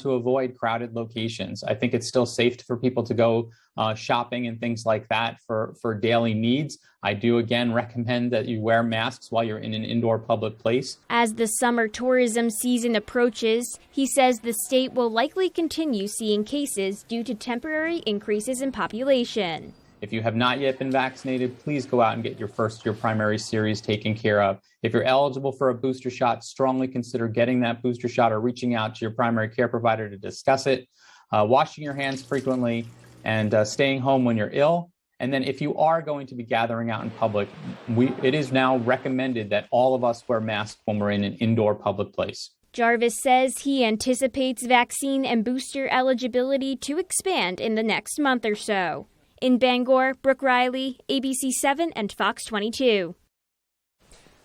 to avoid crowded locations. I think it's still safe for people to go shopping and things like that for daily needs. I do again recommend that you wear masks while you're in an indoor public place. As the summer tourism season approaches, he says the state will likely continue seeing cases due to temporary increases in population. If you have not yet been vaccinated, please go out and get your primary series taken care of. If you're eligible for a booster shot, strongly consider getting that booster shot or reaching out to your primary care provider to discuss it. Washing your hands frequently and staying home when you're ill. And then if you are going to be gathering out in public, it is now recommended that all of us wear masks when we're in an indoor public place. Jarvis says he anticipates vaccine and booster eligibility to expand in the next month or so. In Bangor, Brooke Riley, ABC 7 and Fox 22.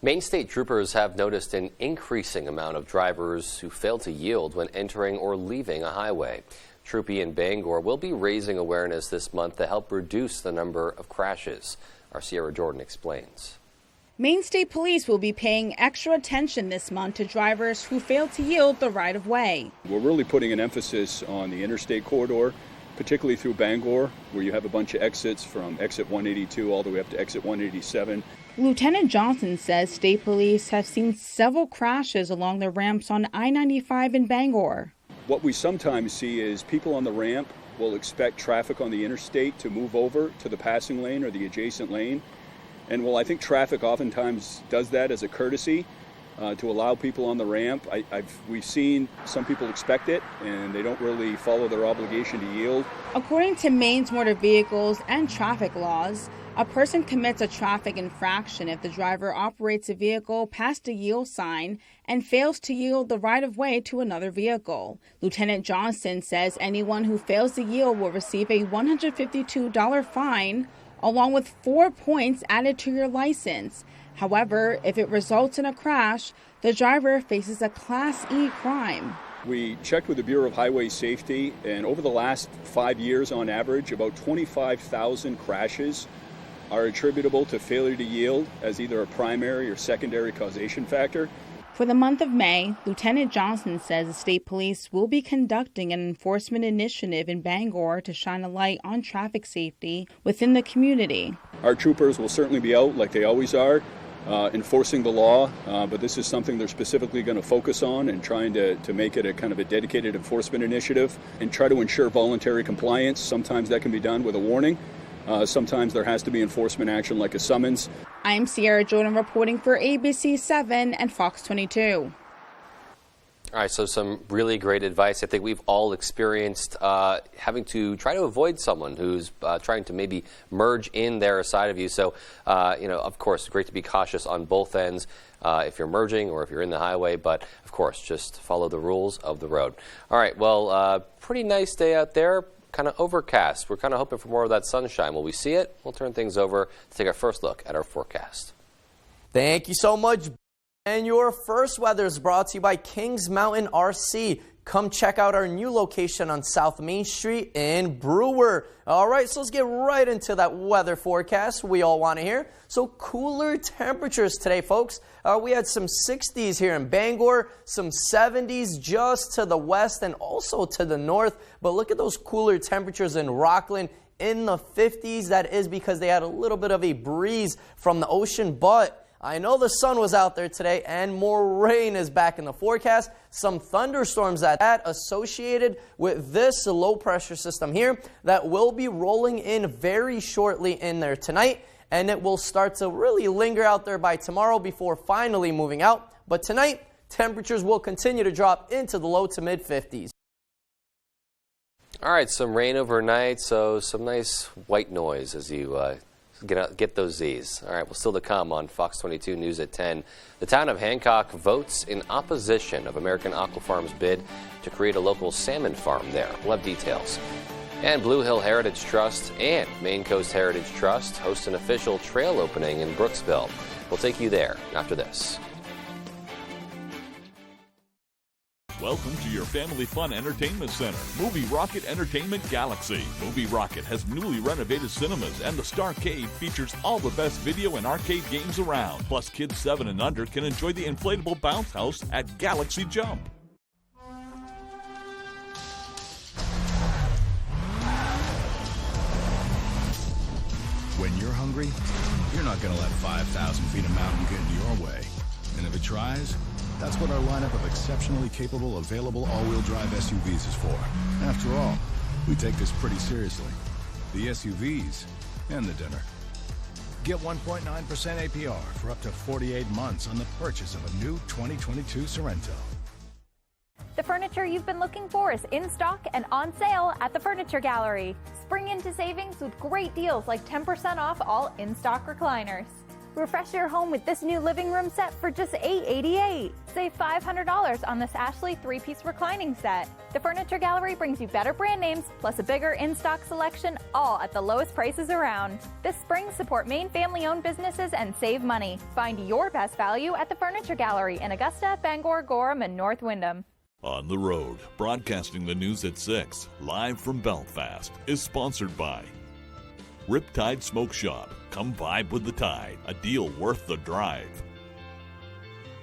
Maine State Troopers have noticed an increasing amount of drivers who fail to yield when entering or leaving a highway. Troopy in Bangor will be raising awareness this month to help reduce the number of crashes. Our Sierra Jordan explains. Maine State Police will be paying extra attention this month to drivers who fail to yield the right-of-way. We're really putting an emphasis on the interstate corridor, particularly through Bangor, where you have a bunch of exits from exit 182 all the way up to exit 187. Lieutenant Johnson says state police have seen several crashes along the ramps on I-95 in Bangor. What we sometimes see is people on the ramp will expect traffic on the interstate to move over to the passing lane or the adjacent lane. And I think traffic oftentimes does that as a courtesy to allow people on the ramp. We've seen some people expect it and they don't really follow their obligation to yield. According to Maine's motor vehicles and traffic laws, a person commits a traffic infraction if the driver operates a vehicle past a yield sign and fails to yield the right-of-way to another vehicle. Lieutenant Johnson says anyone who fails to yield will receive a $152 fine, along with 4 points added to your license. However, if it results in a crash, the driver faces a Class E crime. We checked with the Bureau of Highway Safety, and over the last 5 years on average, about 25,000 crashes are attributable to failure to yield as either a primary or secondary causation factor. For the month of May, Lieutenant Johnson says the state police will be conducting an enforcement initiative in Bangor to shine a light on traffic safety within the community. Our troopers will certainly be out like they always are, enforcing the law, but this is something they're specifically going to focus on and trying to make it a kind of a dedicated enforcement initiative and try to ensure voluntary compliance. Sometimes that can be done with a warning. Sometimes there has to be enforcement action like a summons. I'm Sierra Jordan reporting for ABC 7 and Fox 22. All right, so some really great advice. I think we've all experienced having to try to avoid someone who's trying to maybe merge in there aside of you. So, of course, great to be cautious on both ends if you're merging or if you're in the highway. But, of course, just follow the rules of the road. All right, well, pretty nice day out there. Kind of overcast. We're kind of hoping for more of that sunshine. Will we see it? We'll turn things over to take our first look at our forecast. Thank you so much. And your first weather is brought to you by Kings Mountain RC. Come check out our new location on South Main Street in Brewer. All right, so let's get right into that weather forecast we all want to hear. So cooler temperatures today, folks. We had some 60s here in Bangor, some 70s just to the west and also to the north. But look at those cooler temperatures in Rockland in the 50s. That is because they had a little bit of a breeze from the ocean, but I know the sun was out there today and more rain is back in the forecast. Some thunderstorms that associated with this low pressure system here that will be rolling in very shortly in there tonight. And it will start to really linger out there by tomorrow before finally moving out. But tonight, temperatures will continue to drop into the low to mid 50s. All right, some rain overnight, so some nice white noise as you get those Z's. All right, well, still to come on Fox 22 News at 10. The town of Hancock votes in opposition of American Aqua Farm's bid to create a local salmon farm there. We'll have details. And Blue Hill Heritage Trust and Maine Coast Heritage Trust host an official trail opening in Brooksville. We'll take you there after this. Welcome to your family fun entertainment center, Movie Rocket Entertainment Galaxy. Movie Rocket has newly renovated cinemas, and the Starcade features all the best video and arcade games around. Plus, kids 7 and under can enjoy the inflatable bounce house at Galaxy Jump. hungry, you're not going to let 5,000 feet of mountain get in your way. And if it tries, that's what our lineup of exceptionally capable, available all-wheel drive SUVs is for. After all, we take this pretty seriously. The SUVs and the dinner. Get 1.9% APR for up to 48 months on the purchase of a new 2022 Sorento. The furniture you've been looking for is in stock and on sale at the Furniture Gallery. Spring into savings with great deals like 10% off all in-stock recliners. Refresh your home with this new living room set for just $888. Save $500 on this Ashley 3-piece reclining set. The Furniture Gallery brings you better brand names, plus a bigger in-stock selection, all at the lowest prices around. This spring, support Maine family-owned businesses and save money. Find your best value at the Furniture Gallery in Augusta, Bangor, Gorham, and North Windham. On the Road, broadcasting the news at 6, live from Belfast, is sponsored by Riptide Smoke Shop. Come vibe with the tide, a deal worth the drive.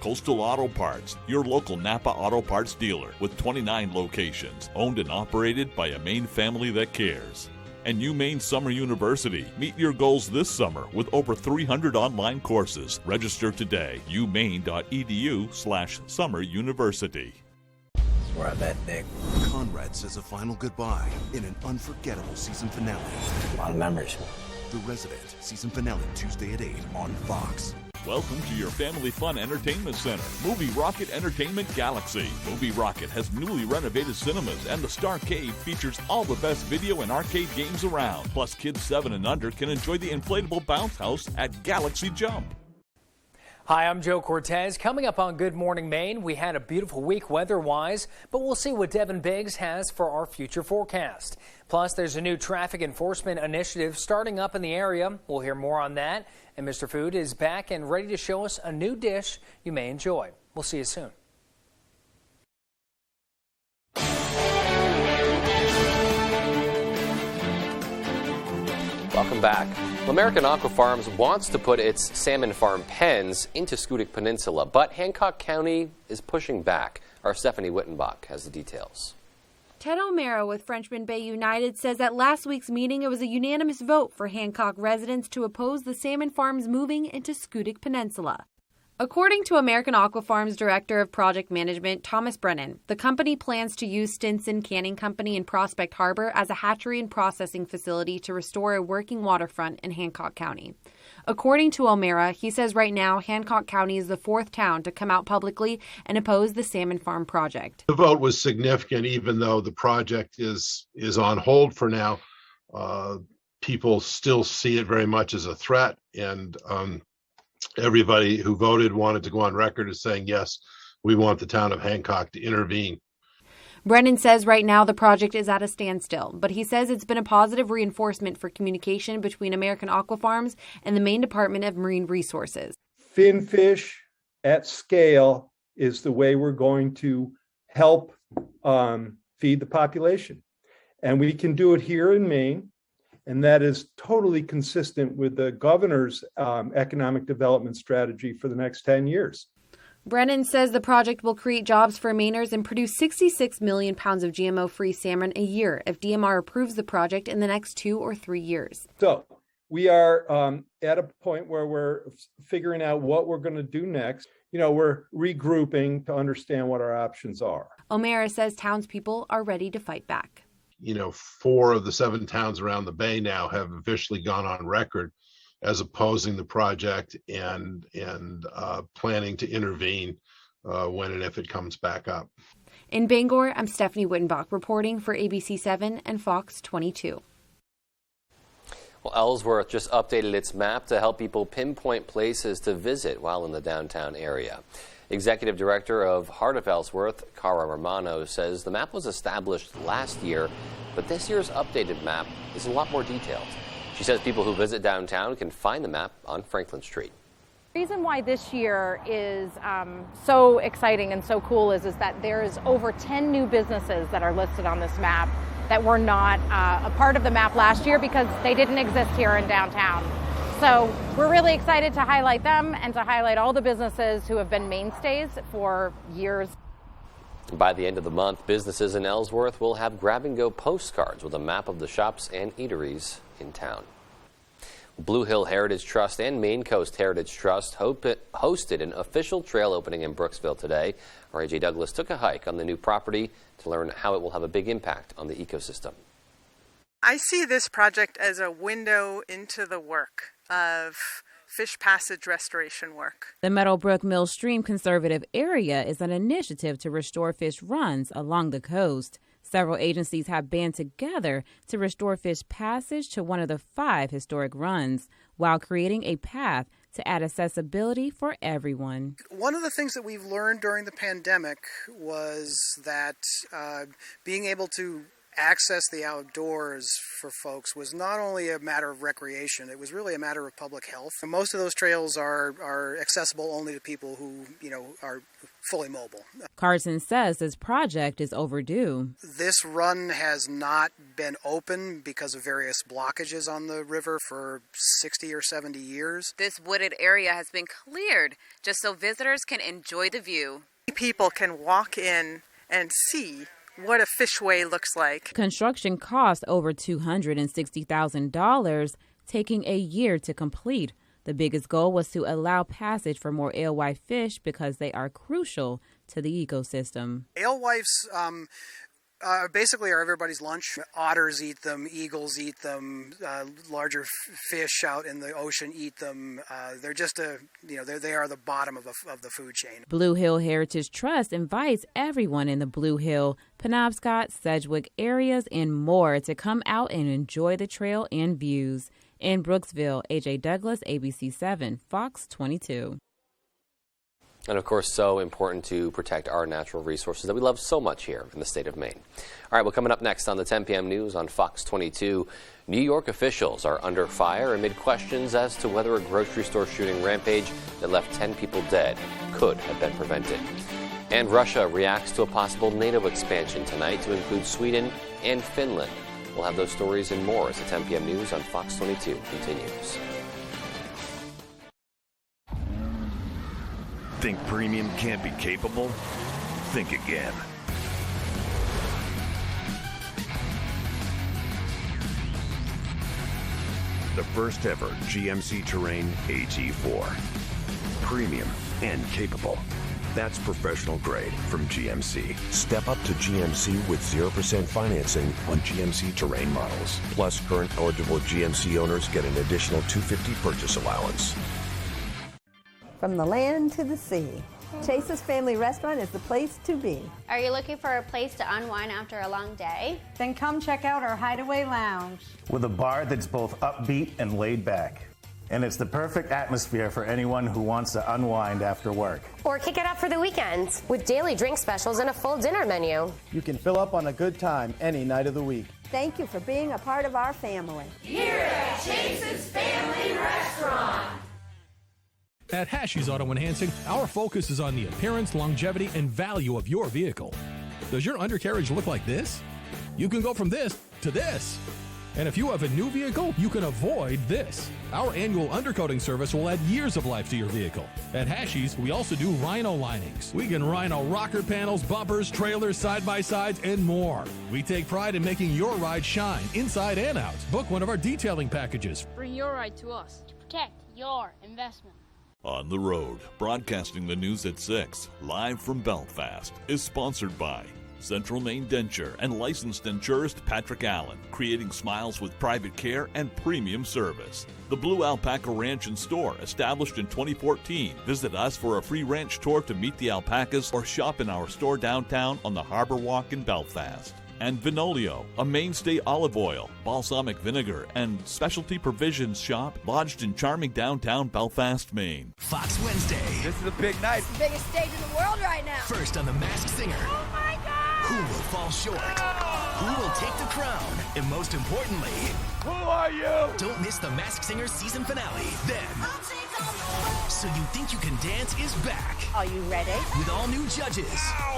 Coastal Auto Parts, your local Napa Auto Parts dealer with 29 locations, owned and operated by a Maine family that cares. And UMaine Summer University. Meet your goals this summer with over 300 online courses. Register today, umaine.edu/summer university. Where I'm at, Nick. Conrad says a final goodbye in an unforgettable season finale. A lot of memories. The Resident, season finale Tuesday at 8 on Fox. Welcome to your family fun entertainment center, Movie Rocket Entertainment Galaxy. Movie Rocket has newly renovated cinemas, and the Starcade features all the best video and arcade games around. Plus, kids 7 and under can enjoy the inflatable bounce house at Galaxy Jump. Hi, I'm Joe Cortez. Coming up on Good Morning Maine, we had a beautiful week weather-wise, but we'll see what Devin Biggs has for our future forecast. Plus, there's a new traffic enforcement initiative starting up in the area. We'll hear more on that. And Mr. Food is back and ready to show us a new dish you may enjoy. We'll see you soon. Welcome back. American Aqua Farms wants to put its salmon farm pens into Schoodic Peninsula, but Hancock County is pushing back. Our Stephanie Wittenbach has the details. Ted O'Mara with Frenchman Bay United says at last week's meeting it was a unanimous vote for Hancock residents to oppose the salmon farms moving into Schoodic Peninsula. According to American Aqua Farms Director of Project Management, Thomas Brennan, the company plans to use Stinson Canning Company in Prospect Harbor as a hatchery and processing facility to restore a working waterfront in Hancock County. According to O'Mara, he says right now Hancock County is the fourth town to come out publicly and oppose the salmon farm project. The vote was significant, even though the project is on hold for now. People still see it very much as a threat, and everybody who voted wanted to go on record as saying, yes, we want the town of Hancock to intervene. Brennan says right now the project is at a standstill, but he says it's been a positive reinforcement for communication between American Aqua Farms and the Maine Department of Marine Resources. Finfish at scale is the way we're going to help feed the population. And we can do it here in Maine. And that is totally consistent with the governor's economic development strategy for the next 10 years. Brennan says the project will create jobs for Mainers and produce 66 million pounds of GMO-free salmon a year if DMR approves the project in the next 2 or 3 years. So we are at a point where we're figuring out what we're going to do next. You know, we're regrouping to understand what our options are. O'Mara says townspeople are ready to fight back. 4 of the 7 towns around the bay now have officially gone on record as opposing the project and planning to intervene when and if it comes back up. In Bangor, I'm Stephanie Wittenbach reporting for ABC 7 and Fox 22. Well, Ellsworth just updated its map to help people pinpoint places to visit while in the downtown area. Executive Director of Heart of Ellsworth, Cara Romano, says the map was established last year, but this year's updated map is a lot more detailed. She says people who visit downtown can find the map on Franklin Street. The reason why this year is so exciting and so cool is that there's over 10 new businesses that are listed on this map that were not a part of the map last year because they didn't exist here in downtown. So we're really excited to highlight them and to highlight all the businesses who have been mainstays for years. By the end of the month, businesses in Ellsworth will have grab-and-go postcards with a map of the shops and eateries in town. Blue Hill Heritage Trust and Maine Coast Heritage Trust hosted an official trail opening in Brooksville today. Our AJ Douglas took a hike on the new property to learn how it will have a big impact on the ecosystem. I see this project as a window into the work of fish passage restoration work. The Meadowbrook Mill Stream Conservative Area is an initiative to restore fish runs along the coast. Several agencies have band together to restore fish passage to one of the 5 historic runs while creating a path to add accessibility for everyone. One of the things that we've learned during the pandemic was that being able to access the outdoors for folks was not only a matter of recreation, it was really a matter of public health. And most of those trails are accessible only to people who, are fully mobile. Carson says this project is overdue. This run has not been open because of various blockages on the river for 60 or 70 years. This wooded area has been cleared just so visitors can enjoy the view. People can walk in and see what a fishway looks like. Construction cost over $260,000, taking a year to complete. The biggest goal was to allow passage for more alewife fish because they are crucial to the ecosystem. Alewives basically are everybody's lunch. Otters eat them, eagles eat them, larger fish out in the ocean eat them. They're just they are the bottom of the food chain. Blue Hill Heritage Trust invites everyone in the Blue Hill, Penobscot, Sedgwick areas, and more to come out and enjoy the trail and views. In Brooksville, AJ Douglas, ABC 7, Fox 22. And of course, so important to protect our natural resources that we love so much here in the state of Maine. All right, well, coming up next on the 10 p.m. news on Fox 22, New York officials are under fire amid questions as to whether a grocery store shooting rampage that left 10 people dead could have been prevented. And Russia reacts to a possible NATO expansion tonight to include Sweden and Finland. We'll have those stories and more as the 10 p.m. news on Fox 22 continues. Think premium can't be capable? Think again. The first ever GMC Terrain AT4. Premium and capable. That's professional grade from GMC. Step up to GMC with 0% financing on GMC Terrain models. Plus, current eligible GMC owners get an additional $250 purchase allowance. From the land to the sea, Chase's Family Restaurant is the place to be. Are you looking for a place to unwind after a long day? Then come check out our Hideaway Lounge. With a bar that's both upbeat and laid back. And it's the perfect atmosphere for anyone who wants to unwind after work. Or kick it up for the weekends with daily drink specials and a full dinner menu. You can fill up on a good time any night of the week. Thank you for being a part of our family. Here at Chase's Family Restaurant. At Hashi's Auto Enhancing, our focus is on the appearance, longevity, and value of your vehicle. Does your undercarriage look like this? You can go from this to this. And if you have a new vehicle, you can avoid this. Our annual undercoating service will add years of life to your vehicle. At Hashi's, we also do rhino linings. We can rhino rocker panels, bumpers, trailers, side-by-sides, and more. We take pride in making your ride shine inside and out. Book one of our detailing packages. Bring your ride to us to protect your investment. On the Road, broadcasting the news at 6, live from Belfast, is sponsored by Central Maine Denture and licensed insurist Patrick Allen, creating smiles with private care and premium service. The Blue Alpaca Ranch and Store, established in 2014. Visit us for a free ranch tour to meet the alpacas or shop in our store downtown on the Harbor Walk in Belfast. And Vinolio, a mainstay olive oil, balsamic vinegar, and specialty provisions shop lodged in charming downtown Belfast, Maine. Fox Wednesday. This is a big night. It's the biggest stage in the world right now. First on The Masked Singer. Oh my God! Who will fall short? Who will take the crown? And most importantly, who are you? Don't miss The Masked Singer season finale. Then, So You Think You Can Dance is back. Are you ready? With all new judges.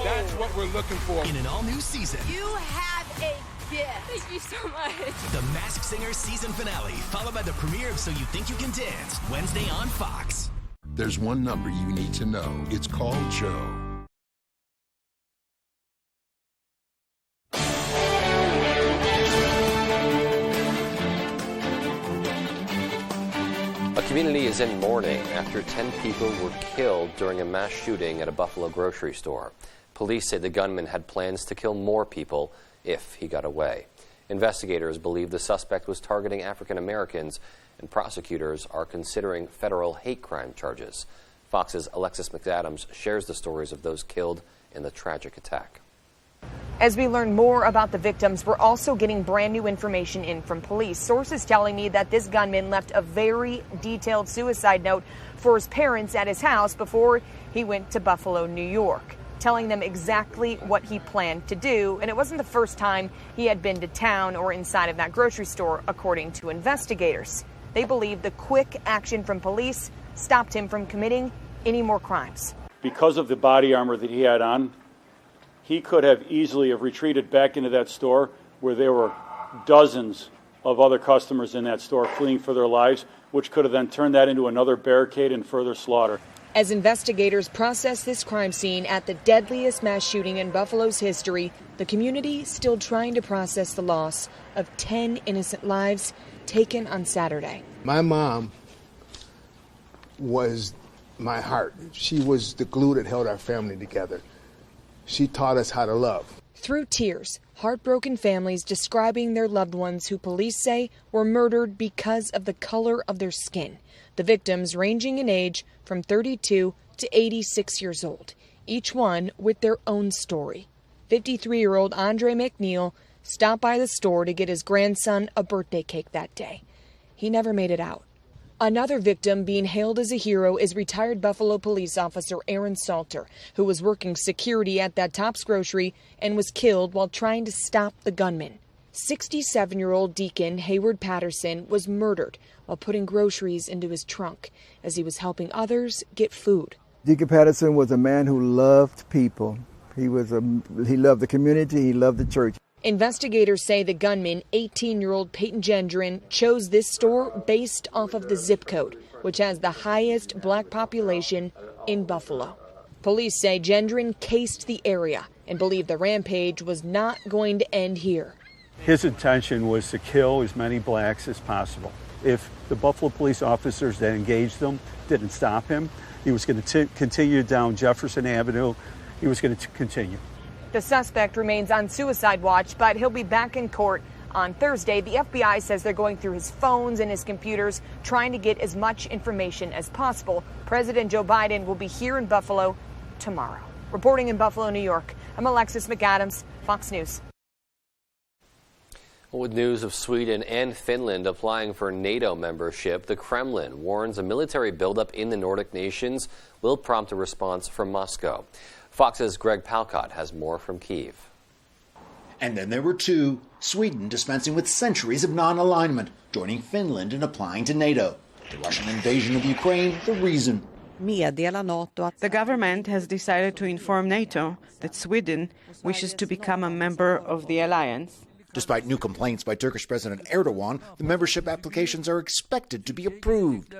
That's what we're looking for. In an all new season. You have a gift. Thank you so much. The Masked Singer season finale, followed by the premiere of So You Think You Can Dance, Wednesday on Fox. There's one number you need to know. It's called Joe. community is in mourning after 10 people were killed during a mass shooting at a Buffalo grocery store. Police say the gunman had plans to kill more people if he got away. Investigators believe the suspect was targeting African Americans, and prosecutors are considering federal hate crime charges. Fox's Alexis McAdams shares the stories of those killed in the tragic attack. As we learn more about the victims, we're also getting brand new information in from police. Sources telling me that this gunman left a very detailed suicide note for his parents at his house before he went to Buffalo, New York, telling them exactly what he planned to do. And it wasn't the first time he had been to town or inside of that grocery store, according to investigators. They believe the quick action from police stopped him from committing any more crimes. Because of the body armor that he had on, he could have easily have retreated back into that store where there were dozens of other customers in that store fleeing for their lives, which could have then turned that into another barricade and further slaughter. As investigators process this crime scene at the deadliest mass shooting in Buffalo's history, the community still trying to process the loss of 10 innocent lives taken on Saturday. My mom was my heart. She was the glue that held our family together. She taught us how to love. Through tears, heartbroken families describing their loved ones who police say were murdered because of the color of their skin. The victims ranging in age from 32 to 86 years old, each one with their own story. 53-year-old Andre McNeil stopped by the store to get his grandson a birthday cake that day. He never made it out. Another victim being hailed as a hero is retired Buffalo police officer Aaron Salter, who was working security at that Tops grocery and was killed while trying to stop the gunman. 67-year-old Deacon Hayward Patterson was murdered while putting groceries into his trunk as he was helping others get food. Deacon Patterson was a man who loved people. He loved the community, he loved the church. Investigators say the gunman, 18-year-old Peyton Gendron, chose this store based off of the zip code, which has the highest black population in Buffalo. Police say Gendron cased the area and believe the rampage was not going to end here. His intention was to kill as many blacks as possible. If the Buffalo police officers that engaged them didn't stop him, he was going to continue down Jefferson Avenue. He was going to continue. The suspect remains on suicide watch, but he'll be back in court on Thursday. The FBI says they're going through his phones and his computers, trying to get as much information as possible. President Joe Biden will be here in Buffalo tomorrow. Reporting in Buffalo, New York, I'm Alexis McAdams, Fox News. With news of Sweden and Finland applying for NATO membership, the Kremlin warns a military buildup in the Nordic nations will prompt a response from Moscow. Fox's Greg Palcott has more from Kyiv. And then there were two: Sweden dispensing with centuries of non-alignment, joining Finland in applying to NATO. The Russian invasion of Ukraine, the reason. The government has decided to inform NATO that Sweden wishes to become a member of the alliance. Despite new complaints by Turkish President Erdogan, the membership applications are expected to be approved.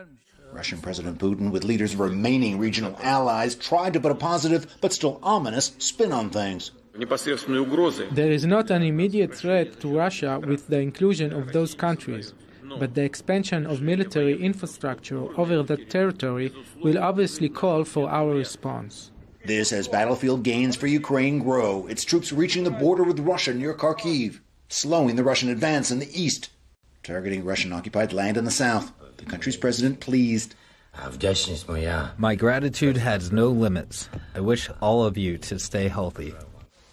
Russian President Putin, with leaders of remaining regional allies, tried to put a positive but still ominous spin on things. There is not an immediate threat to Russia with the inclusion of those countries, but the expansion of military infrastructure over that territory will obviously call for our response. This as battlefield gains for Ukraine grow, its troops reaching the border with Russia near Kharkiv, slowing the Russian advance in the east, targeting Russian-occupied land in the south. The country's president pleased. My gratitude has no limits. I wish all of you to stay healthy.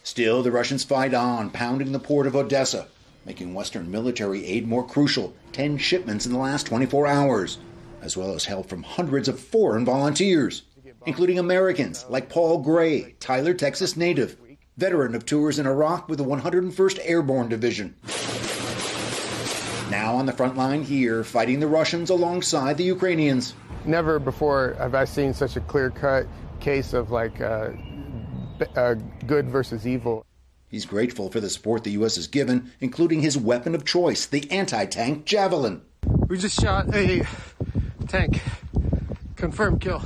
Still, the Russians fight on, pounding the port of Odessa, making Western military aid more crucial. 10 shipments in the last 24 hours, as well as help from hundreds of foreign volunteers, including Americans like Paul Gray, Tyler, Texas native, veteran of tours in Iraq with the 101st Airborne Division. Now on the front line here, fighting the Russians alongside the Ukrainians. Never before have I seen such a clear-cut case of good versus evil. He's grateful for the support the U.S. has given, including his weapon of choice, the anti-tank Javelin. We just shot a tank. Confirmed kill.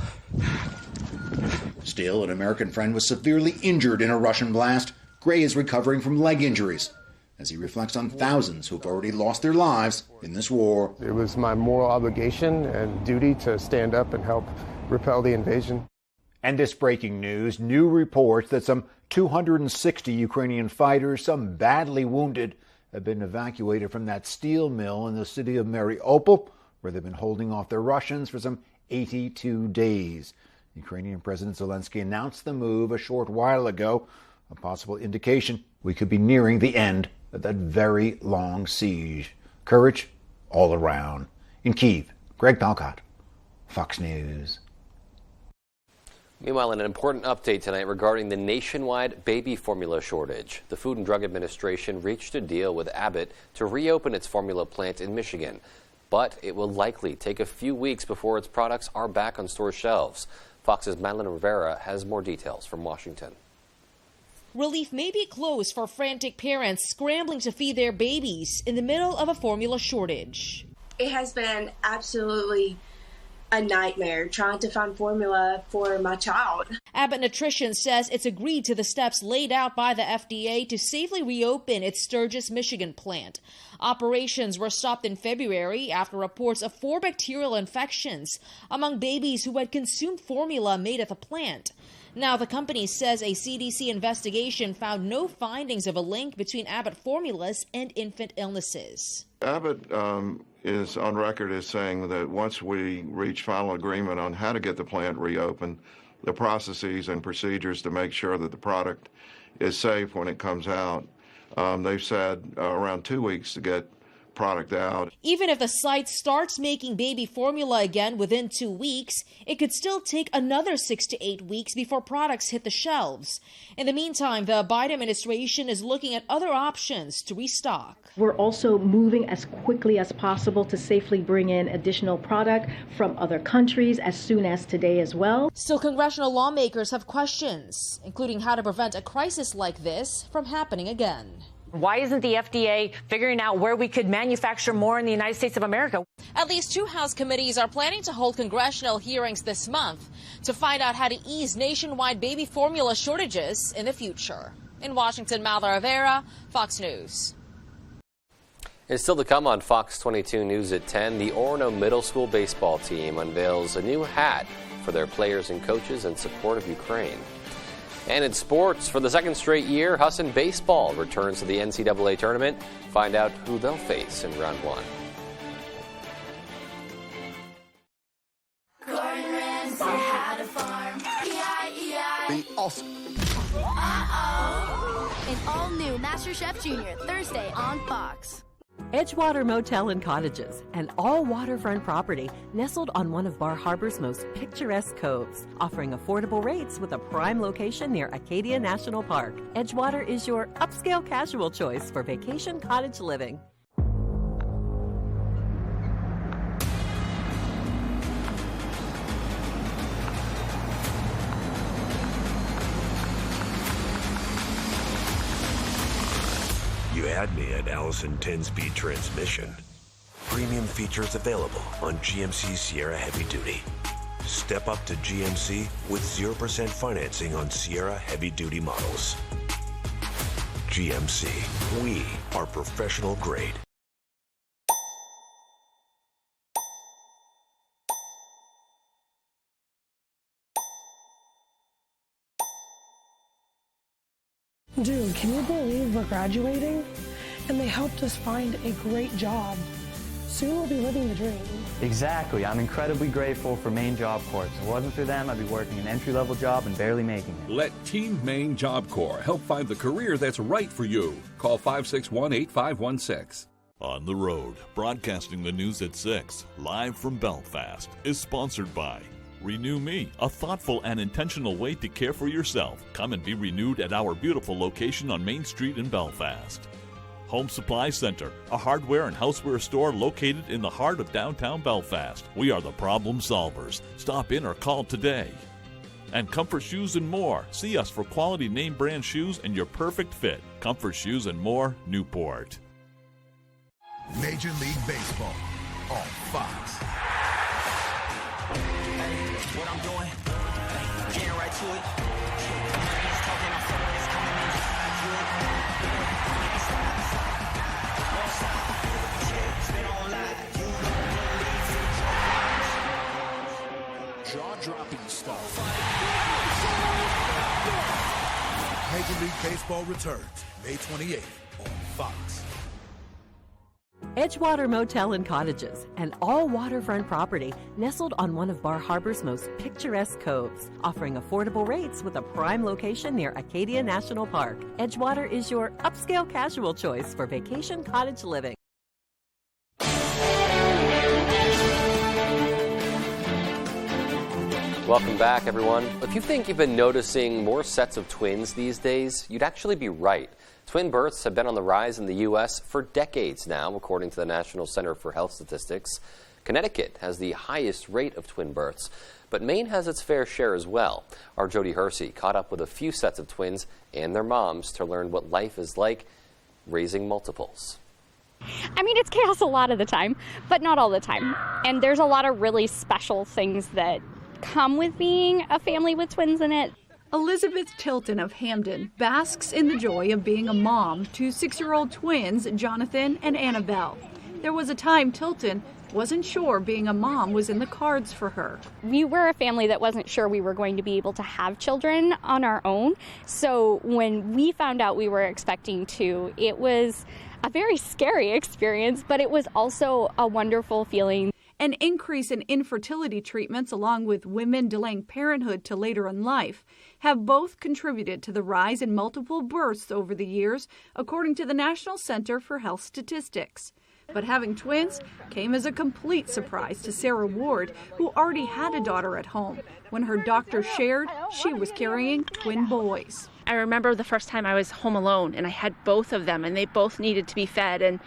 Still, an American friend was severely injured in a Russian blast. Gray is recovering from leg injuries. as he reflects on thousands who've already lost their lives in this war. It was my moral obligation and duty to stand up and help repel the invasion. And this breaking news, new reports that some 260 Ukrainian fighters, some badly wounded, have been evacuated from that steel mill in the city of Mariupol, where they've been holding off the Russians for some 82 days. Ukrainian President Zelensky announced the move a short while ago, a possible indication we could be nearing the end of that very long siege. Courage all around. In Kyiv, Greg Palcott, Fox News. Meanwhile, an important update tonight regarding the nationwide baby formula shortage. The Food and Drug Administration reached a deal with Abbott to reopen its formula plant in Michigan, but it will likely take a few weeks before its products are back on store shelves. Fox's Madeline Rivera has more details from Washington. Relief may be close for frantic parents scrambling to feed their babies in the middle of a formula shortage. It has been absolutely a nightmare trying to find formula for my child. Abbott Nutrition says it's agreed to the steps laid out by the FDA to safely reopen its Sturgis, Michigan plant. Operations were stopped in February after reports of 4 bacterial infections among babies who had consumed formula made at the plant. Now, the company says a CDC investigation found no findings of a link between Abbott formulas and infant illnesses. Abbott is on record as saying that once we reach final agreement on how to get the plant reopened, the processes and procedures to make sure that the product is safe when it comes out, they've said around 2 weeks to get product out. Even if the site starts making baby formula again within 2 weeks, it could still take another 6 to 8 weeks before products hit the shelves. In the meantime, the Biden administration is looking at other options to restock. We're also moving as quickly as possible to safely bring in additional product from other countries as soon as today as well. Still, congressional lawmakers have questions, including how to prevent a crisis like this from happening again. Why isn't the FDA figuring out where we could manufacture more in the United States of America? At least 2 House committees are planning to hold congressional hearings this month to find out how to ease nationwide baby formula shortages in the future. In Washington, Madeline Rivera, Fox News. It's still to come on Fox 22 News at 10. The Orono Middle School baseball team unveils a new hat for their players and coaches in support of Ukraine. And in sports, for the second straight year, Husson Baseball returns to the NCAA tournament. Find out who they'll face in round 1. Gordon Ramsay had a farm. E-I-E-I. The awesome. An all-new MasterChef Junior, Thursday on Fox. Edgewater Motel and Cottages, an all-waterfront property nestled on one of Bar Harbor's most picturesque coves, offering affordable rates with a prime location near Acadia National Park. Edgewater is your upscale casual choice for vacation cottage living. You had me at Allison 10-speed transmission. Premium features available on GMC Sierra Heavy Duty. Step up to GMC with 0% financing on Sierra Heavy Duty models. GMC, we are professional grade. Dude, can you believe we're graduating? And they helped us find a great job. Soon we'll be living the dream. Exactly. I'm incredibly grateful for Maine Job Corps. If it wasn't for them, I'd be working an entry-level job and barely making it. Let Team Maine Job Corps help find the career that's right for you. Call 561-8516. On the Road, broadcasting the news at 6, live from Belfast, is sponsored by Renew Me, a thoughtful and intentional way to care for yourself. Come and be renewed at our beautiful location on Main Street in Belfast. Home Supply Center, a hardware and houseware store located in the heart of downtown Belfast. We are the problem solvers. Stop in or call today. And Comfort Shoes and More. See us for quality name brand shoes and your perfect fit. Comfort Shoes and More, Newport. Major League Baseball on Fox. What I'm doing, getting right to it. Talking, I'm feeling it's coming in. Major League Baseball returns May 28th on Fox. Edgewater Motel and Cottages, an all-waterfront property nestled on one of Bar Harbor's most picturesque coves, offering affordable rates with a prime location near Acadia National Park. Edgewater is your upscale casual choice for vacation cottage living. Welcome back, everyone. If you think you've been noticing more sets of twins these days, you'd actually be right. Twin births have been on the rise in the U.S. for decades now, according to the National Center for Health Statistics. Connecticut has the highest rate of twin births, but Maine has its fair share as well. Our Jody Hersey caught up with a few sets of twins and their moms to learn what life is like raising multiples. I mean, it's chaos a lot of the time, but not all the time. And there's a lot of really special things that come with being a family with twins in it. Elizabeth Tilton of Hamden basks in the joy of being a mom to 6-year-old twins, Jonathan and Annabelle. There was a time Tilton wasn't sure being a mom was in the cards for her. We were a family that wasn't sure we were going to be able to have children on our own. So when we found out we were expecting two, it was a very scary experience, but it was also a wonderful feeling. An increase in infertility treatments, along with women delaying parenthood to later in life, have both contributed to the rise in multiple births over the years, according to the National Center for Health Statistics. But having twins came as a complete surprise to Sarah Ward, who already had a daughter at home, when her doctor shared she was carrying twin boys. I remember the first time I was home alone and I had both of them and they both needed to be fed, and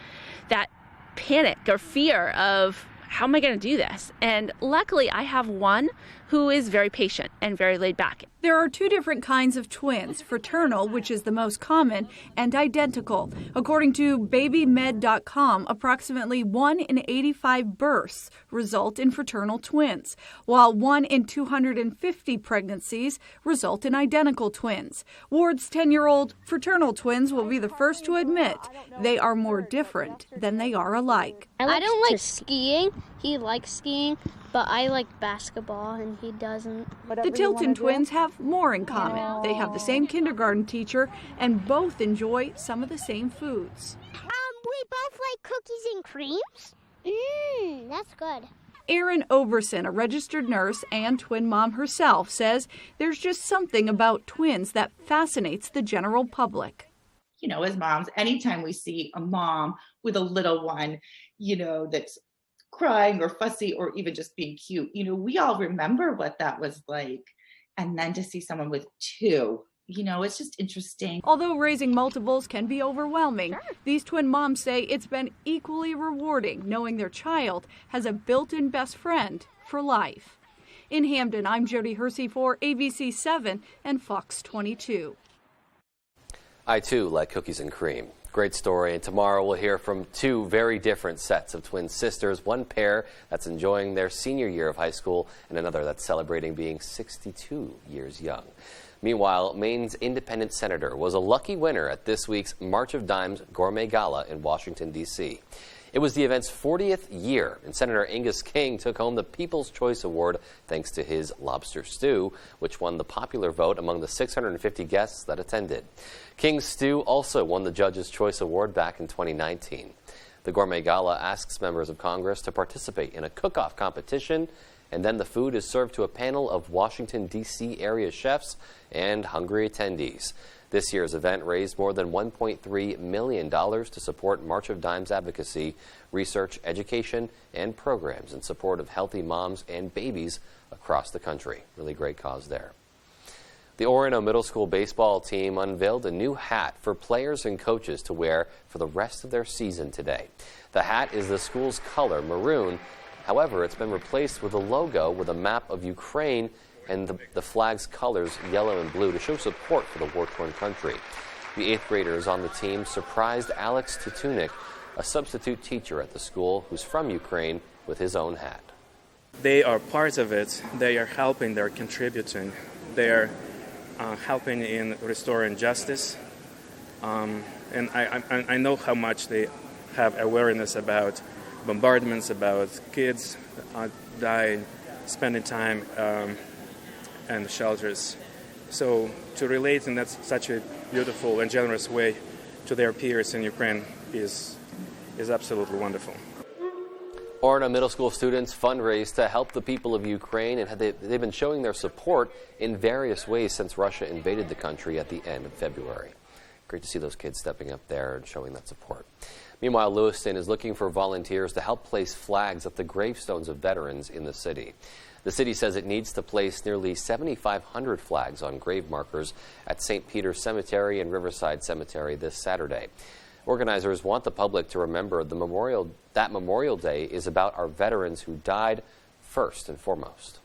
that panic or fear of, how am I going to do this? And luckily, I have one who is very patient and very laid back. There are two different kinds of twins, fraternal, which is the most common, and identical. According to BabyMed.com, approximately 1 in 85 births result in fraternal twins, while 1 in 250 pregnancies result in identical twins. Ward's 10-year-old fraternal twins will be the first to admit they are more different than they are alike. I don't like skiing. He likes skiing, but I like basketball and he doesn't. The Tilton twins have more in common. They have the same kindergarten teacher and both enjoy some of the same foods. We both like cookies and creams. That's good. Erin Oberson, a registered nurse and twin mom herself, says there's just something about twins that fascinates the general public. You know, as moms, anytime we see a mom with a little one, you know, that's crying or fussy or even just being cute, you know, we all remember what that was like. And then to see someone with two, you know, it's just interesting. Although raising multiples can be overwhelming, these twin moms say it's been equally rewarding knowing their child has a built-in best friend for life. In Hamden, I'm Jody Hersey for ABC 7 and Fox 22. I, too, like cookies and cream. Great story. And tomorrow we'll hear from two very different sets of twin sisters. One pair that's enjoying their senior year of high school and another that's celebrating being 62 years young. Meanwhile, Maine's independent senator was a lucky winner at this week's March of Dimes Gourmet Gala in Washington, D.C. It was the event's 40th year, and Senator Angus King took home the People's Choice Award thanks to his lobster stew, which won the popular vote among the 650 guests that attended. King's stew also won the Judge's Choice Award back in 2019. The Gourmet Gala asks members of Congress to participate in a cook-off competition, and then the food is served to a panel of Washington, D.C. area chefs and hungry attendees. This year's event raised more than $1.3 million to support March of Dimes advocacy, research, education, and programs in support of healthy moms and babies across the country. Really great cause there. The Orono Middle School baseball team unveiled a new hat for players and coaches to wear for the rest of their season today. The hat is the school's color, maroon. However, it's been replaced with a logo with a map of Ukraine and the flag's colors, yellow and blue, to show support for the war-torn country. The 8th graders on the team surprised Alex Tatunik, a substitute teacher at the school who's from Ukraine, with his own hat. They are part of it. They are helping. They're contributing. They are helping in restoring justice. And I know how much they have awareness about bombardments, about kids dying, spending time and shelters. So to relate in such a beautiful and generous way to their peers in Ukraine is absolutely wonderful. Orna Middle School students fundraised to help the people of Ukraine, and they've been showing their support in various ways since Russia invaded the country at the end of February. Great to see those kids stepping up there and showing that support. Meanwhile, Lewiston is looking for volunteers to help place flags at the gravestones of veterans in the city. The city says it needs to place nearly 7,500 flags on grave markers at St. Peter's Cemetery and Riverside Cemetery this Saturday. Organizers want the public to remember that Memorial Day is about our veterans who died first and foremost.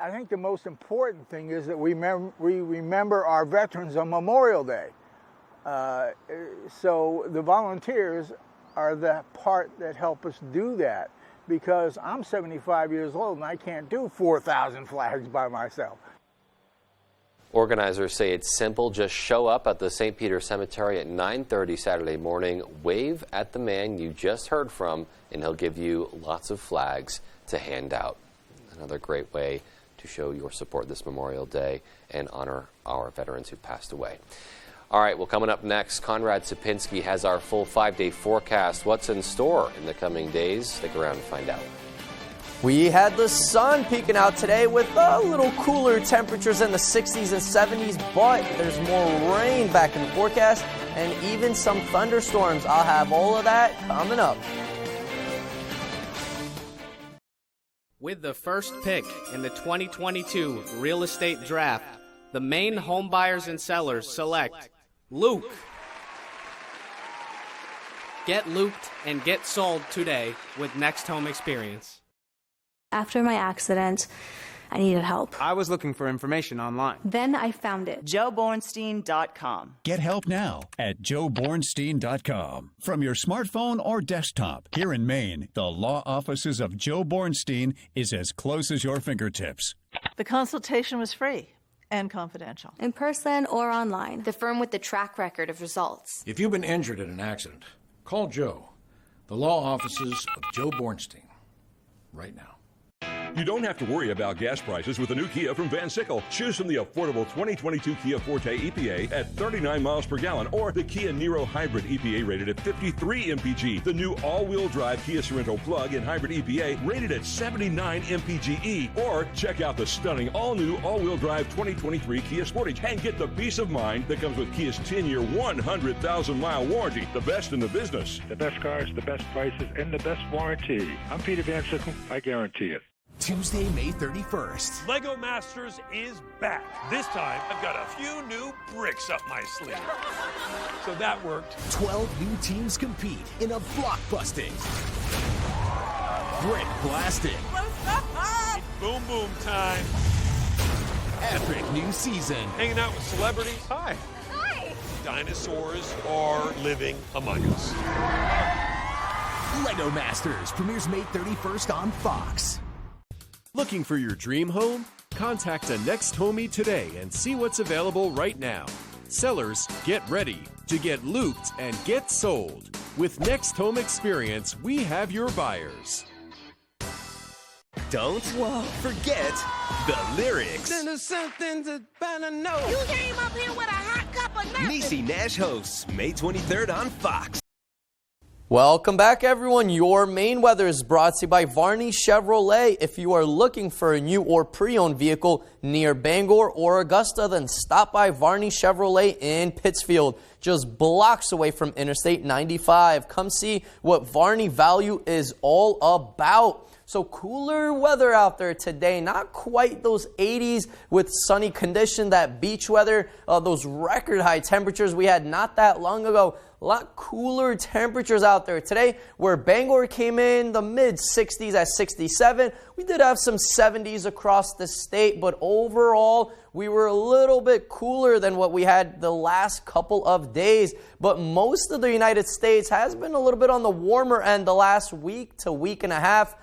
I think the most important thing is that we remember our veterans on Memorial Day. So the volunteers are the part that help us do that, because I'm 75 years old and I can't do 4,000 flags by myself. Organizers say it's simple. Just show up at the St. Peter's Cemetery at 9:30 Saturday morning, wave at the man you just heard from, and he'll give you lots of flags to hand out. Another great way to show your support this Memorial Day and honor our veterans who passed away. All right, well, coming up next, Conrad Sapinski has our full 5-day forecast. What's in store in the coming days? Stick around to find out. We had the sun peeking out today with a little cooler temperatures in the 60s and 70s, but there's more rain back in the forecast and even some thunderstorms. I'll have all of that coming up. With the first pick in the 2022 real estate draft, the Maine home buyers and sellers select Luke. Get looped and get sold today with Next Home Experience. After my accident, I needed help. I was looking for information online. Then I found it. JoeBornstein.com. Get help now at JoeBornstein.com. From your smartphone or desktop, here in Maine, the law offices of Joe Bornstein is as close as your fingertips. The consultation was free and confidential. In person or online. The firm with the track record of results. If you've been injured in an accident, call Joe. The law offices of Joe Bornstein. Right now. You don't have to worry about gas prices with the new Kia from Van Sickle. Choose from the affordable 2022 Kia Forte EPA at 39 miles per gallon, or the Kia Niro Hybrid EPA rated at 53 mpg. The new all-wheel drive Kia Sorento plug-in hybrid EPA rated at 79 mpge. Or check out the stunning all-new all-wheel drive 2023 Kia Sportage and get the peace of mind that comes with Kia's 10-year, 100,000-mile warranty. The best in the business. The best cars, the best prices, and the best warranty. I'm Peter Van Sickle. I guarantee it. Tuesday, May 31st. Lego Masters is back. This time, I've got a few new bricks up my sleeve. So that worked. 12 new teams compete in a blockbusting, brick blasting, boom boom time, epic new season. Hanging out with celebrities. Hi. Hi. Dinosaurs are living among us. Lego Masters premieres May 31st on Fox. Looking for your dream home? Contact a Next Homie today and see what's available right now. Sellers, get ready to get looped and get sold. With Next Home Experience, we have your buyers. Don't forget the lyrics. Then there's something to better know. You came up here with a hot cup of nothing. Niecy Nash hosts May 23rd on Fox. Welcome back, everyone. Your Maine weather is brought to you by Varney Chevrolet. If you are looking for a new or pre-owned vehicle near Bangor or Augusta, then stop by Varney Chevrolet in Pittsfield, just blocks away from Interstate 95. Come see what Varney Value is all about. So cooler weather out there today, not quite those 80s with sunny condition, that beach weather, those record high temperatures we had not that long ago. A lot cooler temperatures out there today, where Bangor came in the mid 60s at 67. We did have some 70s across the state, but overall we were a little bit cooler than what we had the last couple of days. But most of the United States has been a little bit on the warmer end the last week to week and a half.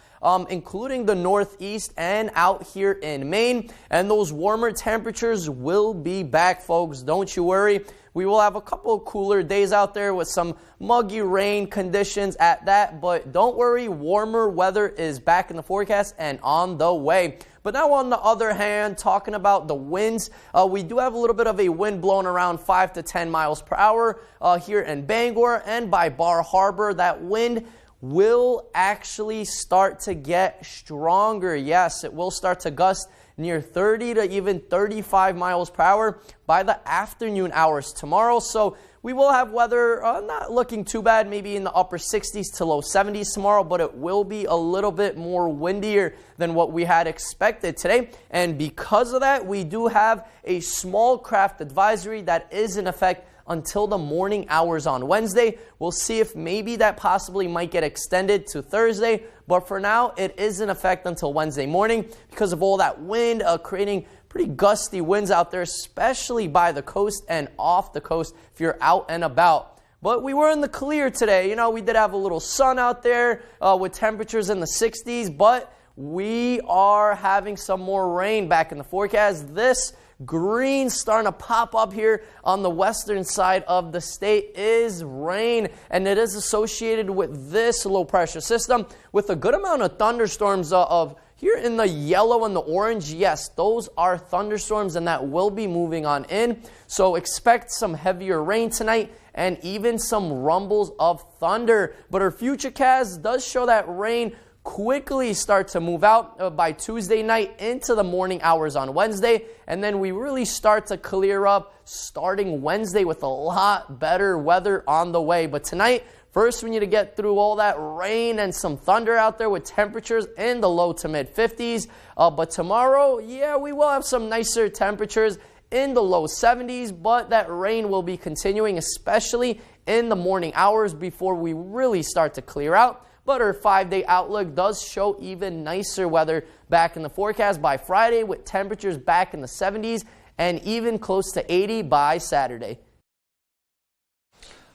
Including the Northeast and out here in Maine. And those warmer temperatures will be back, folks. Don't you worry. We will have a couple of cooler days out there with some muggy rain conditions at that, but don't worry, warmer weather is back in the forecast and on the way. But now on the other hand, talking about the winds, we do have a little bit of a wind blowing around 5 to 10 miles per hour here in Bangor and by Bar Harbor. That wind will actually start to get stronger. Yes, it will start to gust near 30 to even 35 miles per hour by the afternoon hours tomorrow. So we will have weather not looking too bad, maybe in the upper 60s to low 70s tomorrow, but it will be a little bit more windier than what we had expected today. And because of that, we do have a small craft advisory that is in effect until the morning hours on Wednesday. We'll see if maybe that possibly might get extended to Thursday, but for now it is in effect until Wednesday morning because of all that wind creating pretty gusty winds out there, especially by the coast and off the coast if you're out and about. But we were in the clear today. You know, we did have a little sun out there with temperatures in the 60s, but we are having some more rain back in the forecast. This green starting to pop up here on the western side of the state is rain, and it is associated with this low pressure system with a good amount of thunderstorms of here in the yellow and the orange. Yes, those are thunderstorms, and that will be moving on in. So expect some heavier rain tonight and even some rumbles of thunder. But our futurecast does show that rain quickly start to move out by Tuesday night into the morning hours on Wednesday, and then we really start to clear up starting Wednesday with a lot better weather on the way. But tonight, first we need to get through all that rain and some thunder out there with temperatures in the low to mid 50s. But tomorrow, yeah, we will have some nicer temperatures in the low 70s, but that rain will be continuing, especially in the morning hours before we really start to clear out. But our 5-day outlook does show even nicer weather back in the forecast by Friday, with temperatures back in the 70s and even close to 80 by Saturday.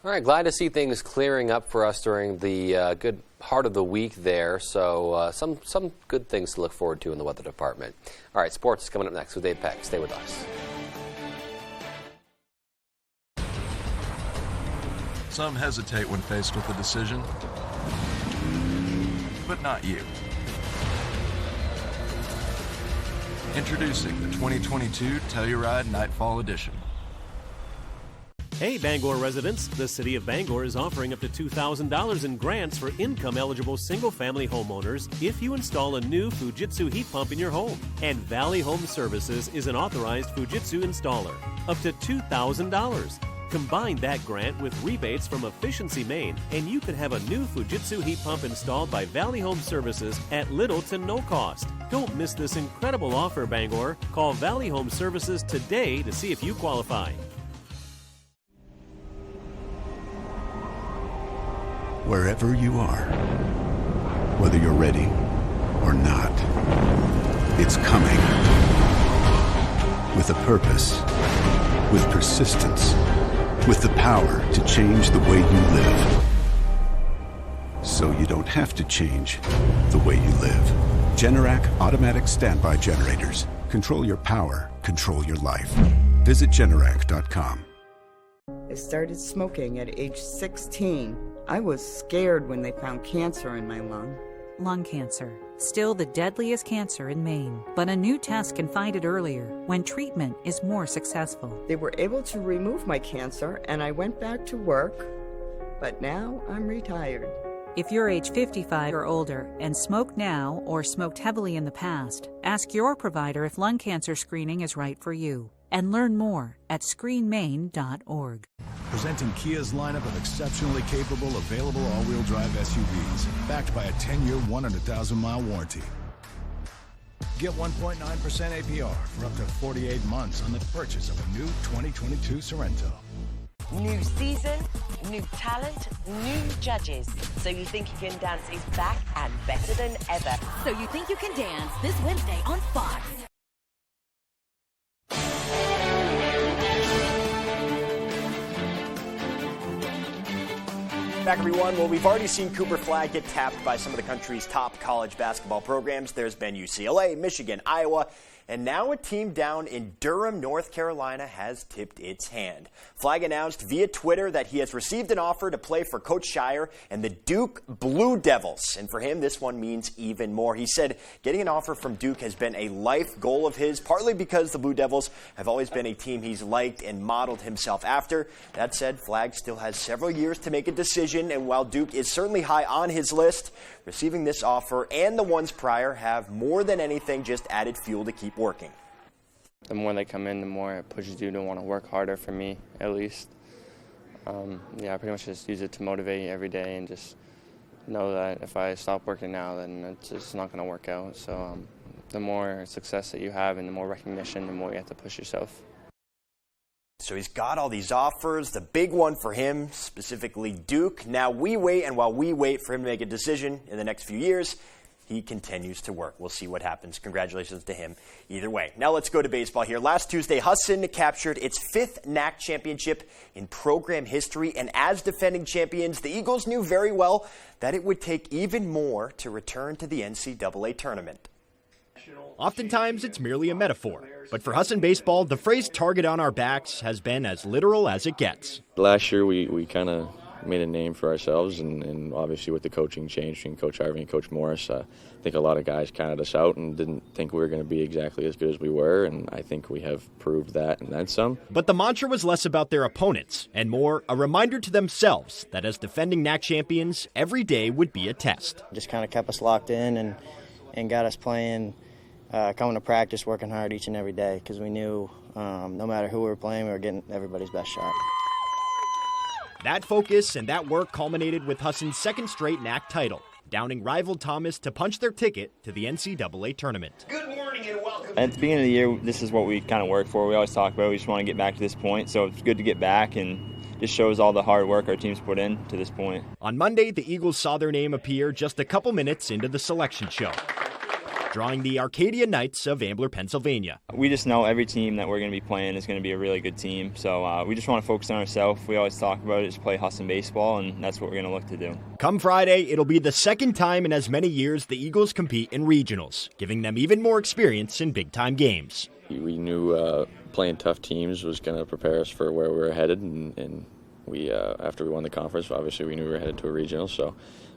All right, glad to see things clearing up for us during the good part of the week there. So some good things to look forward to in the weather department. All right, sports is coming up next with Dave Peck. Stay with us. Some hesitate when faced with a decision, but not you. Introducing the 2022 Telluride Nightfall Edition. Hey Bangor residents, the City of Bangor is offering up to $2,000 in grants for income-eligible single-family homeowners if you install a new Fujitsu heat pump in your home. And Valley Home Services is an authorized Fujitsu installer. Up to $2,000. Combine that grant with rebates from Efficiency Maine, and you could have a new Fujitsu heat pump installed by Valley Home Services at little to no cost. Don't miss this incredible offer, Bangor. Call Valley Home Services today to see if you qualify. Wherever you are, whether you're ready or not, it's coming. With a purpose, with persistence, with the power to change the way you live. So you don't have to change the way you live. Generac automatic standby generators. Control your power, control your life. Visit Generac.com. I started smoking at age 16. I was scared when they found cancer in my lung. Lung cancer, still the deadliest cancer in Maine, but a new test can find it earlier when treatment is more successful. They were able to remove my cancer and I went back to work, but now I'm retired. If you're age 55 or older and smoke now or smoked heavily in the past, ask your provider if lung cancer screening is right for you. And learn more at screenmaine.org. Presenting Kia's lineup of exceptionally capable, available all-wheel drive SUVs, backed by a 10-year, 100,000-mile warranty. Get 1.9% APR for up to 48 months on the purchase of a new 2022 Sorento. New season, new talent, new judges. So You Think You Can Dance is back and better than ever. So You Think You Can Dance this Wednesday on Fox. Back, everyone. Well, we've already seen Cooper Flag get tapped by some of the country's top college basketball programs. There's been UCLA, Michigan, Iowa, And now a team down in Durham, North Carolina has tipped its hand. Flagg announced via Twitter that he has received an offer to play for Coach Shire and the Duke Blue Devils. And for him, this one means even more. He said getting an offer from Duke has been a life goal of his, partly because the Blue Devils have always been a team he's liked and modeled himself after. That said, Flagg still has several years to make a decision, and while Duke is certainly high on his list, receiving this offer and the ones prior have more than anything just added fuel to keep working. The more they come in, the more it pushes you to want to work harder, for me at least. I pretty much just use it to motivate every day and just know that if I stop working now, then it's just not going to work out. So the more success that you have and the more recognition, the more you have to push yourself. So he's got all these offers, the big one for him, specifically Duke. Now we wait, and while we wait for him to make a decision in the next few years, he continues to work. We'll see what happens. Congratulations to him either way. Now let's go to baseball here. Last Tuesday, Husson captured its 5th NAC championship in program history, and as defending champions, the Eagles knew very well that it would take even more to return to the NCAA tournament. Oftentimes, it's merely a metaphor. But for Husson baseball, the phrase target on our backs has been as literal as it gets. Last year, we kind of made a name for ourselves, and obviously with the coaching change between Coach Harvey and Coach Morris, I think a lot of guys counted us out and didn't think we were going to be exactly as good as we were, and I think we have proved that and then some. But the mantra was less about their opponents and more a reminder to themselves that as defending NAC champions, every day would be a test. Just kind of kept us locked in and got us playing, coming to practice, working hard each and every day, because we knew no matter who we were playing, we were getting everybody's best shot. That focus and that work culminated with Husson's 2nd straight NAC title, downing rival Thomas to punch their ticket to the NCAA tournament. Good morning and welcome. At the beginning of the year, this is what we kind of work for. We always talk about we just want to get back to this point, so it's good to get back, and just shows all the hard work our team's put in to this point. On Monday, the Eagles saw their name appear just a couple minutes into the selection show, drawing the Arcadia Knights of Ambler, Pennsylvania. We just know every team that we're going to be playing is going to be a really good team, so we just want to focus on ourselves. We always talk about it, just play Husson baseball, and that's what we're going to look to do. Come Friday, it'll be the 2nd time in as many years the Eagles compete in regionals, giving them even more experience in big-time games. We knew playing tough teams was going to prepare us for where we were headed, and we after we won the conference, obviously we knew we were headed to a regional, so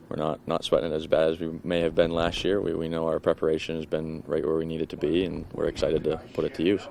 we're not sweating it as bad as we may have been last year. We know our preparation has been right where we need it to be, and we're excited to put it to use.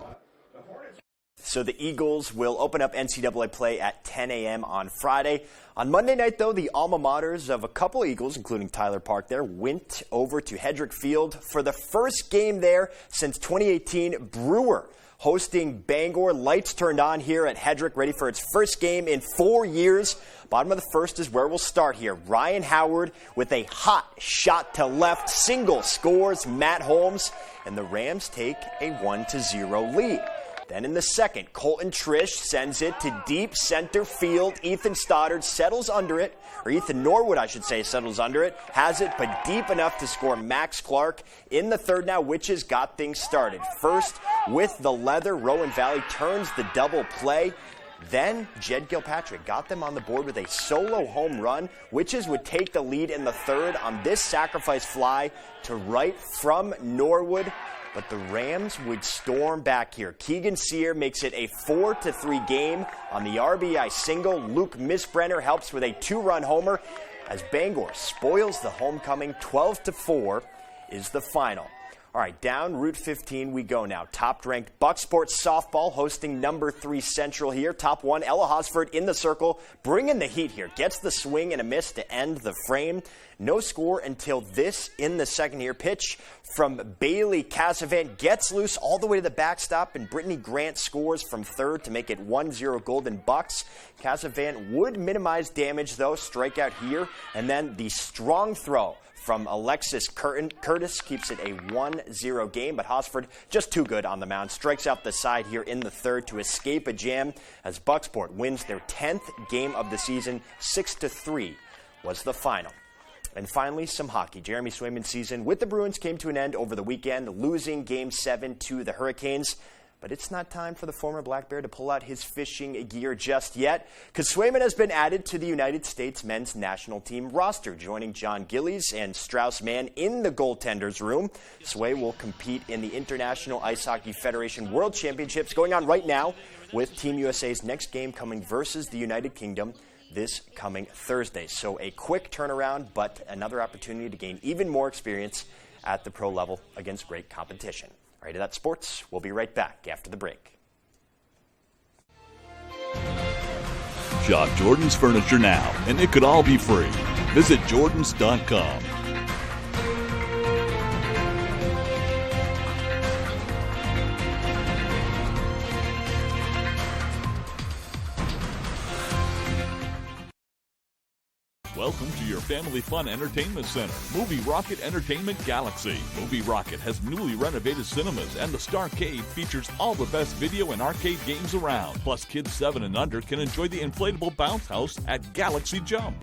So the Eagles will open up NCAA play at 10 a.m. on Friday. On Monday night, though, the alma maters of a couple Eagles, including Tyler Park there, went over to Hedrick Field for the first game there since 2018. Brewer hosting Bangor. Lights turned on here at Hedrick, ready for its first game in 4 years. Bottom of the first is where we'll start here. Ryan Howard with a hot shot to left. Single scores Matt Holmes, and the Rams take a 1-0 lead. Then in the second, Colton Trish sends it to deep center field. Ethan Stoddard settles under it, or Ethan Norwood, I should say, settles under it, has it, but deep enough to score Max Clark. In the third now, Witches got things started. First, with the leather, Rowan Valley turns the double play. Then Jed Gilpatrick got them on the board with a solo home run. Witches would take the lead in the third on this sacrifice fly to right from Norwood. But the Rams would storm back here. Keegan Sear makes it a 4-3 game on the RBI single. Luke Misbrenner helps with a 2-run homer as Bangor spoils the homecoming. 12-4 is the final. All right, down Route 15 we go now. Top-ranked Bucksport softball hosting number 3 Central here. Top 1, Ella Hosford in the circle, bringing the heat here. Gets the swing and a miss to end the frame. No score until this in the second here. Pitch from Bailey Casavant gets loose all the way to the backstop, and Brittany Grant scores from third to make it 1-0 Golden Bucks. Casavant would minimize damage, though. Strikeout here, and then the strong throw from Alexis Curtis keeps it a 1-0 game, but Hosford just too good on the mound. Strikes out the side here in the third to escape a jam as Bucksport wins their 10th game of the season. 6-3 was the final. And finally, some hockey. Jeremy Swayman's season with the Bruins came to an end over the weekend, losing Game 7 to the Hurricanes. But it's not time for the former Black Bear to pull out his fishing gear just yet, because Swayman has been added to the United States men's national team roster, joining John Gillies and Strauss Mann in the goaltenders room. Sway will compete in the International Ice Hockey Federation World Championships going on right now, with Team USA's next game coming versus the United Kingdom this coming Thursday. So a quick turnaround, but another opportunity to gain even more experience at the pro level against great competition. All right, that's sports. We'll be right back after the break. Shop Jordan's Furniture now, and it could all be free. Visit Jordans.com. Welcome to your family fun entertainment center, Movie Rocket Entertainment Galaxy. Movie Rocket has newly renovated cinemas, and the Starcade features all the best video and arcade games around. Plus, kids 7 and under can enjoy the inflatable bounce house at Galaxy Jump.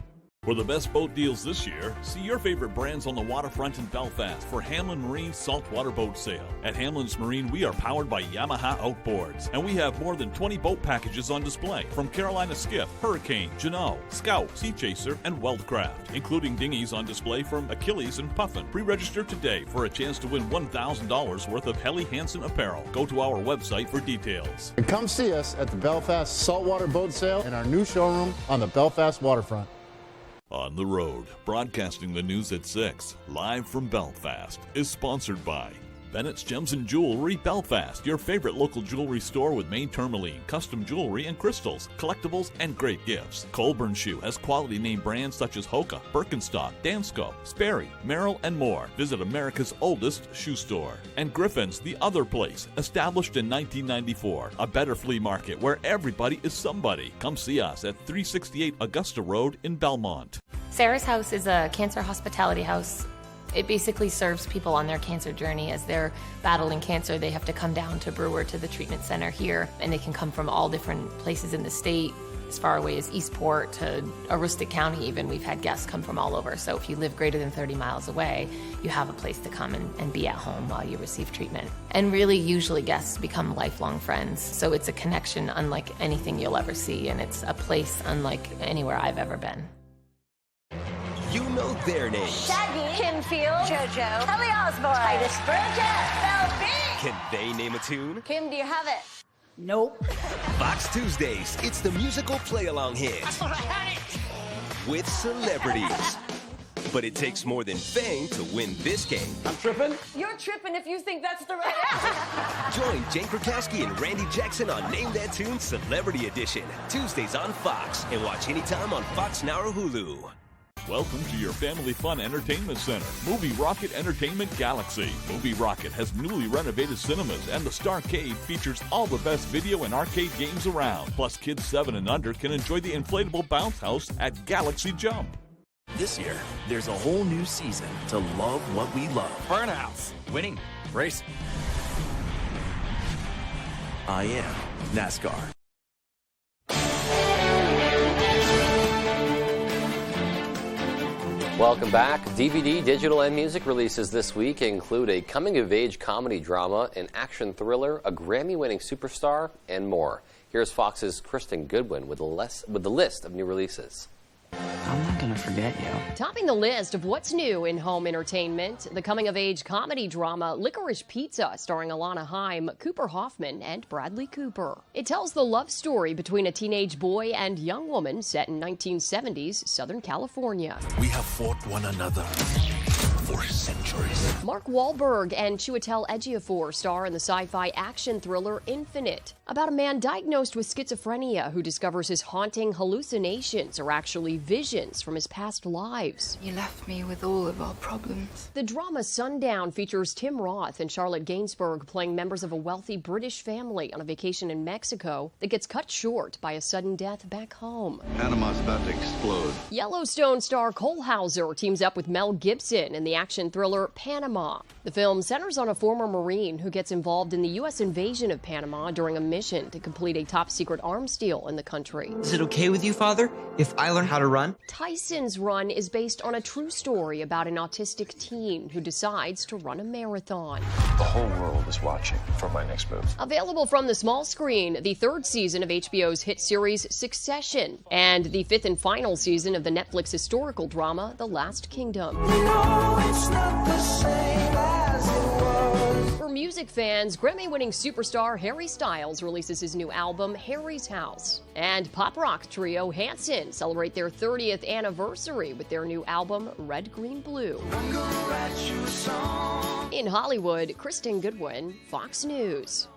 For the best boat deals this year, see your favorite brands on the waterfront in Belfast for Hamlin Marine's saltwater boat sale. At Hamlin's Marine, we are powered by Yamaha Outboards, and we have more than 20 boat packages on display from Carolina Skiff, Hurricane, Jeanneau, Scout, Sea Chaser, and Weldcraft, including dinghies on display from Achilles and Puffin. Pre-register today for a chance to win $1,000 worth of Helly Hansen apparel. Go to our website for details. And come see us at the Belfast Saltwater Boat Sale in our new showroom on the Belfast waterfront. On the Road, broadcasting the news at 6, live from Belfast, is sponsored by Bennett's Gems and Jewelry Belfast, your favorite local jewelry store with main tourmaline, custom jewelry and crystals, collectibles, and great gifts. Colburn Shoe has quality name brands such as Hoka, Birkenstock, Dansko, Sperry, Merrill, and more. Visit America's oldest shoe store. And Griffin's The Other Place, established in 1994, a better flea market where everybody is somebody. Come see us at 368 Augusta Road in Belmont. Sarah's House is a cancer hospitality house. It basically serves people on their cancer journey. As they're battling cancer, they have to come down to Brewer to the treatment center here, and they can come from all different places in the state, as far away as Eastport to Aroostook County even. We've had guests come from all over. So if you live greater than 30 miles away, you have a place to come and be at home while you receive treatment. And really, usually guests become lifelong friends. So it's a connection unlike anything you'll ever see, and it's a place unlike anywhere I've ever been. You know their names. Shaggy, Kim Fields, JoJo, Kelly Osbourne, Titus Burgess, Belle B. Can they name a tune? Kim, do you have it? Nope. Fox Tuesdays, it's the musical play-along hit. I thought I had it. With celebrities. But it takes more than fame to win this game. I'm tripping? You're tripping if you think that's the right answer. Join Jane Krakowski and Randy Jackson on Name That Tune Celebrity Edition. Tuesdays on Fox. And watch anytime on Fox Now or Hulu. Welcome to your family fun entertainment center, Movie Rocket Entertainment Galaxy. Movie Rocket has newly renovated cinemas, and the Starcade features all the best video and arcade games around. Plus, kids 7 and under can enjoy the inflatable bounce house at Galaxy Jump. This year, there's a whole new season to love what we love. Burnouts, winning, racing. I am NASCAR. Welcome back. DVD, digital, and music releases this week include a coming-of-age comedy drama, an action thriller, a Grammy-winning superstar, and more. Here's Fox's Kristen Goodwin with the list of new releases. I'm not gonna forget you. Topping the list of what's new in home entertainment, the coming-of-age comedy drama Licorice Pizza, starring Alana Haim, Cooper Hoffman, and Bradley Cooper. It tells the love story between a teenage boy and young woman set in 1970s Southern California. We have fought one another for centuries. Mark Wahlberg and Chiwetel Ejiofor star in the sci-fi action thriller Infinite, about a man diagnosed with schizophrenia who discovers his haunting hallucinations are actually visions from his past lives. You left me with all of our problems. The drama Sundown features Tim Roth and Charlotte Gainsbourg playing members of a wealthy British family on a vacation in Mexico that gets cut short by a sudden death back home. Panama's about to explode. Yellowstone star Cole Hauser teams up with Mel Gibson in the the action thriller Panama. The film centers on a former Marine who gets involved in the U.S. invasion of Panama during a mission to complete a top-secret arms deal in the country. Is it okay with you, Father, if I learn how to run? Tyson's Run is based on a true story about an autistic teen who decides to run a marathon. The whole world is watching for my next move. Available from the small screen, the third season of HBO's hit series Succession, and the fifth and final season of the Netflix historical drama The Last Kingdom. For music fans, Grammy-winning superstar Harry Styles releases his new album, Harry's House. And pop rock trio Hanson celebrate their 30th anniversary with their new album, Red, Green, Blue. In Hollywood, Kristen Goodwin, Fox News.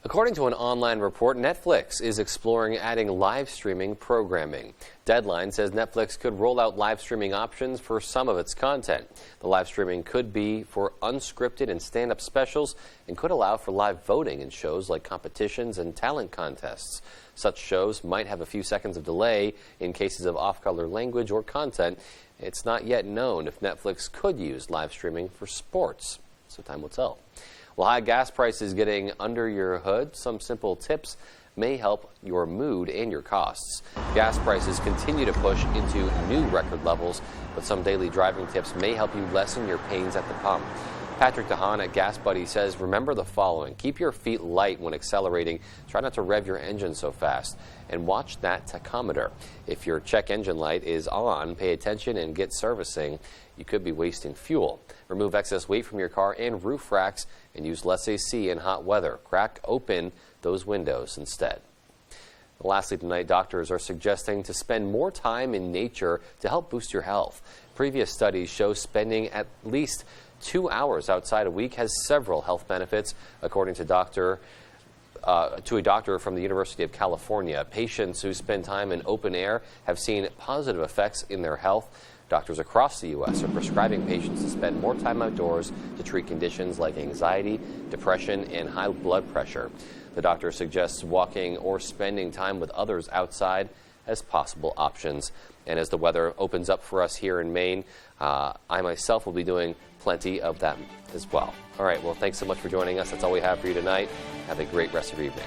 According to an online report, Netflix is exploring adding live streaming programming. Deadline says Netflix could roll out live streaming options for some of its content. The live streaming could be for unscripted and stand-up specials and could allow for live voting in shows like competitions and talent contests. Such shows might have a few seconds of delay in cases of off-color language or content. It's not yet known if Netflix could use live streaming for sports, so time will tell. Well, high gas prices getting under your hood, some simple tips may help your mood and your costs. Gas prices continue to push into new record levels, but some daily driving tips may help you lessen your pains at the pump. Patrick DeHaan at Gas Buddy says, remember the following. Keep your feet light when accelerating. Try not to rev your engine so fast. And watch that tachometer. If your check engine light is on, pay attention and get servicing. You could be wasting fuel. Remove excess weight from your car and roof racks and use less AC in hot weather. Crack open those windows instead. Lastly tonight, doctors are suggesting to spend more time in nature to help boost your health. Previous studies show spending at least 2 hours outside a week has several health benefits, according to a doctor from the University of California. Patients who spend time in open air have seen positive effects in their health. Doctors across the U.S. are prescribing patients to spend more time outdoors to treat conditions like anxiety, depression, and high blood pressure. The doctor suggests walking or spending time with others outside as possible options. And as the weather opens up for us here in Maine, I myself will be doing plenty of them as well. All right, well, thanks so much for joining us. That's all we have for you tonight. Have a great rest of your evening.